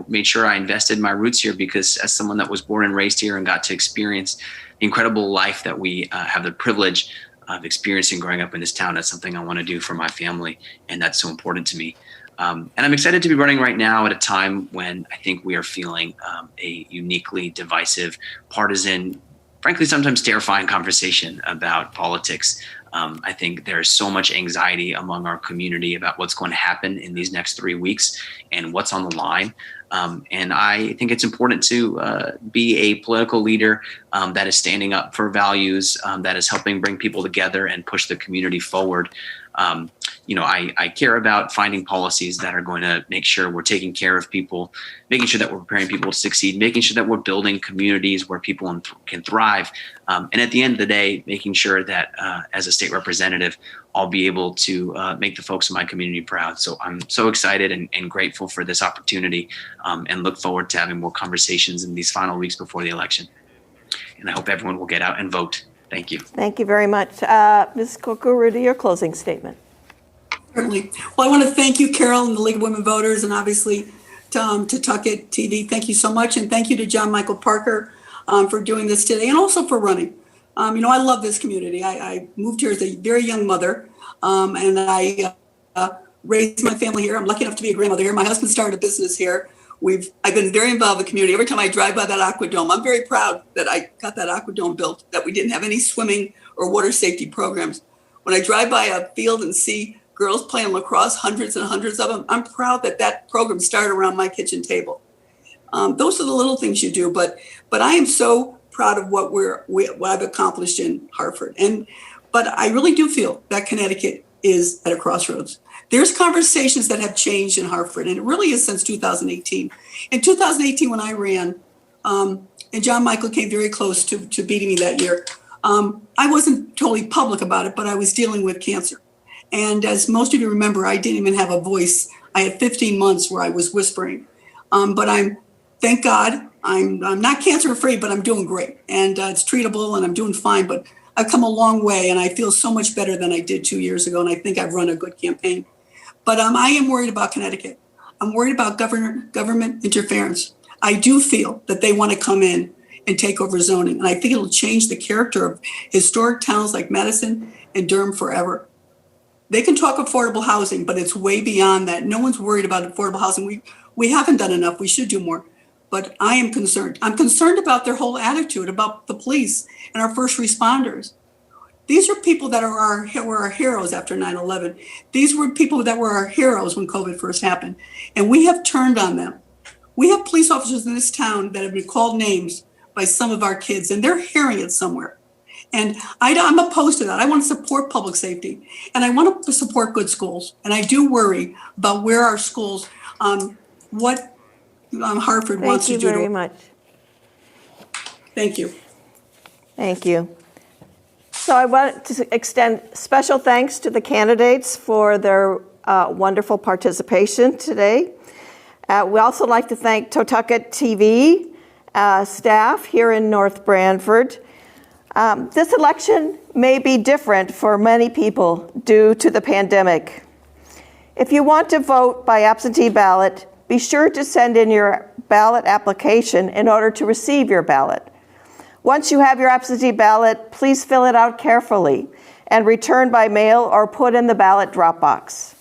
made sure I invested my roots here, because as someone that was born and raised here and got to experience the incredible life that we have the privilege of experiencing growing up in this town, that's something I want to do for my family, and that's so important to me. And I'm excited to be running right now at a time when I think we are feeling a uniquely divisive, partisan, frankly, sometimes terrifying conversation about politics. I think there's so much anxiety among our community about what's going to happen in these next 3 weeks and what's on the line. And I think it's important to be a political leader that is standing up for values, that is helping bring people together and push the community forward. I care about finding policies that are going to make sure we're taking care of people, making sure that we're preparing people to succeed, making sure that we're building communities where people can thrive. And at the end of the day, making sure that as a state representative, I'll be able to make the folks in my community proud. So I'm so excited and grateful for this opportunity, and look forward to having more conversations in these final weeks before the election. And I hope everyone will get out and vote. Thank you. Thank you very much. Ms. Kokoruda, your closing statement. Certainly. Well, I want to thank you, Carol, and the League of Women Voters, and obviously to Tuckett TV. Thank you so much. And thank you to John Michael Parker for doing this today, and also for running. I love this community. I moved here as a very young mother, and I raised my family here. I'm lucky enough to be a grandmother here. My husband started a business here. I've been very involved in the community. Every time I drive by that aquadome, I'm very proud that I got that aquadome built, that we didn't have any swimming or water safety programs. When I drive by a field and see girls playing lacrosse, hundreds and hundreds of them, I'm proud that program started around my kitchen table. Those are the little things you do, but I am so proud of what I've accomplished in Hartford. But I really do feel that Connecticut is at a crossroads. There's conversations that have changed in Hartford, and it really is since 2018. In 2018, when I ran, and John Michael came very close to beating me that year, I wasn't totally public about it, but I was dealing with cancer. And as most of you remember, I didn't even have a voice. I had 15 months where I was whispering. But thank God, I'm not cancer free, but I'm doing great, and it's treatable, and I'm doing fine. But I've come a long way, and I feel so much better than I did 2 years ago, and I think I've run a good campaign. But I am worried about Connecticut. I'm worried about government interference. I do feel that they want to come in and take over zoning, and I think it'll change the character of historic towns like Madison and Durham forever. They can talk affordable housing, but it's way beyond that. No one's worried about affordable housing. We haven't done enough. We should do more. But I am concerned. I'm concerned about their whole attitude, about the police and our first responders. These are people that were our heroes after 9/11. These were people that were our heroes when COVID first happened. And we have turned on them. We have police officers in this town that have been called names by some of our kids, and they're hearing it somewhere. And I'm opposed to that. I want to support public safety, and I want to support good schools. And I do worry about where our schools, what Hartford wants to do. Thank you very much. Thank you. Thank you. So I want to extend special thanks to the candidates for their wonderful participation today. We also like to thank Totucket TV staff here in North Branford. This election may be different for many people due to the pandemic. If you want to vote by absentee ballot, be sure to send in your ballot application in order to receive your ballot. Once you have your absentee ballot, please fill it out carefully and return by mail or put in the ballot drop box.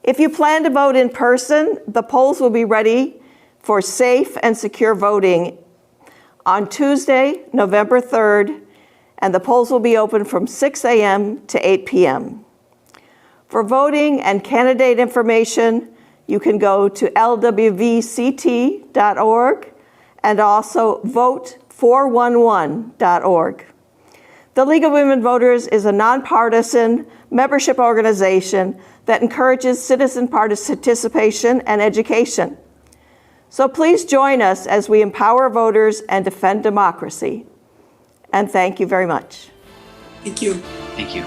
If you plan to vote in person, the polls will be ready for safe and secure voting on Tuesday, November 3rd, and the polls will be open from 6 a.m. to 8 p.m. For voting and candidate information, you can go to lwvct.org and also vote411.org. The League of Women Voters is a nonpartisan membership organization that encourages citizen participation and education. So please join us as we empower voters and defend democracy. And thank you very much. Thank you. Thank you.